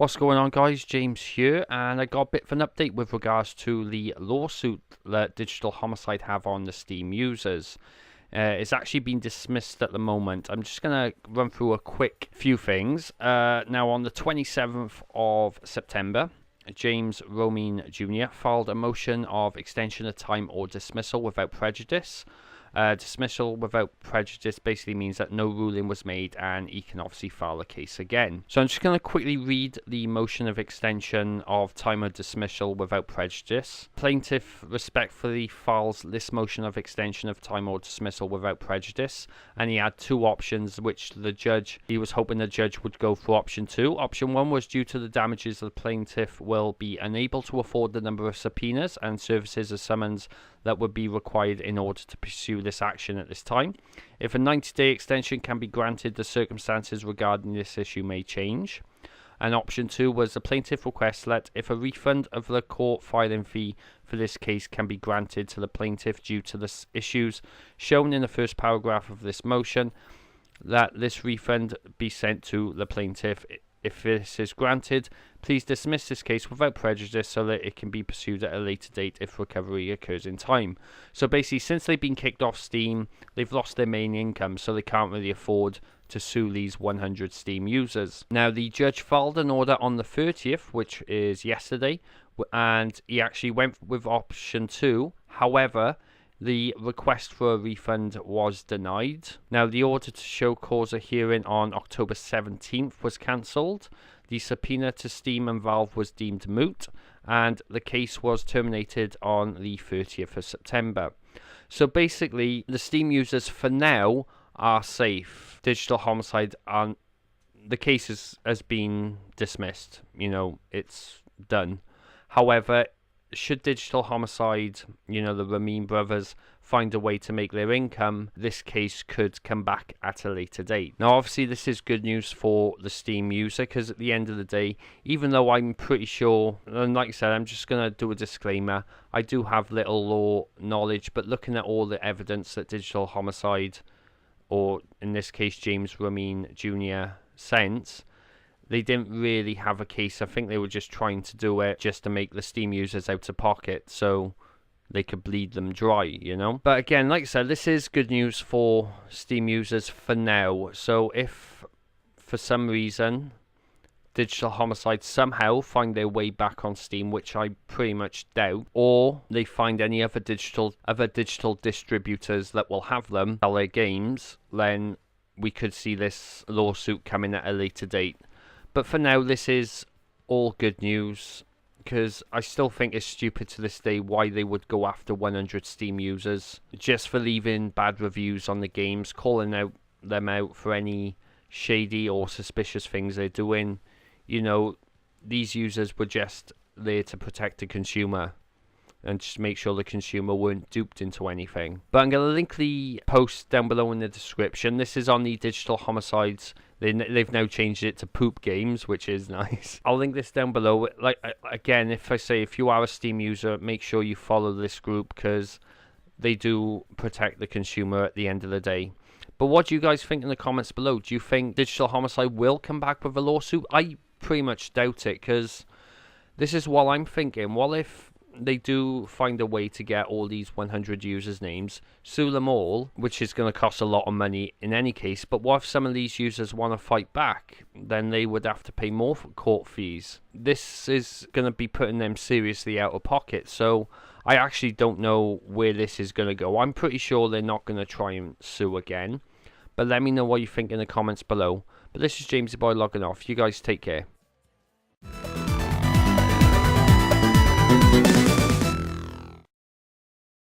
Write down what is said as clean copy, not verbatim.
What's going on, guys? James here, and I got a bit of an update with regards to the lawsuit that Digital Homicide have on the Steam users. It's actually been dismissed at the moment. I'm just going to run through a quick few things. Now, on the 27th of September, James Romine Jr. filed a motion of extension of time or dismissal without prejudice. Dismissal without prejudice basically means that no ruling was made and he can obviously file a case again. So I'm just going to quickly read the motion of extension of time of dismissal without prejudice. Plaintiff respectfully files this motion of extension of time or dismissal without prejudice, and he had two options which he was hoping the judge would go for option 2. Option 1 was due to the damages the plaintiff will be unable to afford the number of subpoenas and services of summons that would be required in order to pursue this action at this time. If a 90-day extension can be granted, the circumstances regarding this issue may change. And option 2 was the plaintiff requests that if a refund of the court filing fee for this case can be granted to the plaintiff due to the issues shown in the first paragraph of this motion, that this refund be sent to the plaintiff. If this is granted, please dismiss this case without prejudice so that it can be pursued at a later date if recovery occurs in time. So basically, since they've been kicked off Steam, they've lost their main income, so they can't really afford to sue these 100 Steam users. Now, the judge filed an order on the 30th, which is yesterday, and he actually went with option 2. However, the request for a refund was denied. Now, the order to show cause a hearing on October 17th was cancelled. The subpoena to Steam and Valve was deemed moot, and the case was terminated on the 30th of September. So basically, the Steam users for now are safe. Digital Homicide, the case has been dismissed. You know, it's done. However, should Digital Homicide, the Ramin brothers, find a way to make their income, this case could come back at a later date. Now, obviously, this is good news for the Steam user, because at the end of the day, even though I'm pretty sure, and like I said, I'm just going to do a disclaimer, I do have little law knowledge, but looking at all the evidence that Digital Homicide, or in this case, James Romine Jr. sent, they didn't really have a case. I think they were just trying to do it just to make the Steam users out of pocket so they could bleed them dry, But again, like I said, this is good news for Steam users for now. So if for some reason Digital Homicide somehow find their way back on Steam, which I pretty much doubt, or they find any other digital distributors that will have them sell their games, then we could see this lawsuit coming at a later date. But for now, this is all good news, because I still think it's stupid to this day why they would go after 100 Steam users just for leaving bad reviews on the games, calling them out for any shady or suspicious things they're doing. These users were just there to protect the consumer and just make sure the consumer weren't duped into anything. But I'm going to link the post down below in the description. This is on the Digital Homicides. They've now changed it to Poop Games, which is nice. I'll link this down below. Again, if you are a Steam user, make sure you follow this group, because they do protect the consumer at the end of the day. But what do you guys think in the comments below? Do you think Digital Homicide will come back with a lawsuit? I pretty much doubt it, because this is what I'm thinking. What if they do find a way to get all these 100 users' names, sue them all, which is going to cost a lot of money in any case, but what if some of these users want to fight back? Then they would have to pay more for court fees. This is going to be putting them seriously out of pocket, so I actually don't know where this is going to go. I'm pretty sure they're not going to try and sue again, but let me know what you think in the comments below. But this is Jamesy Boy logging off. You guys take care.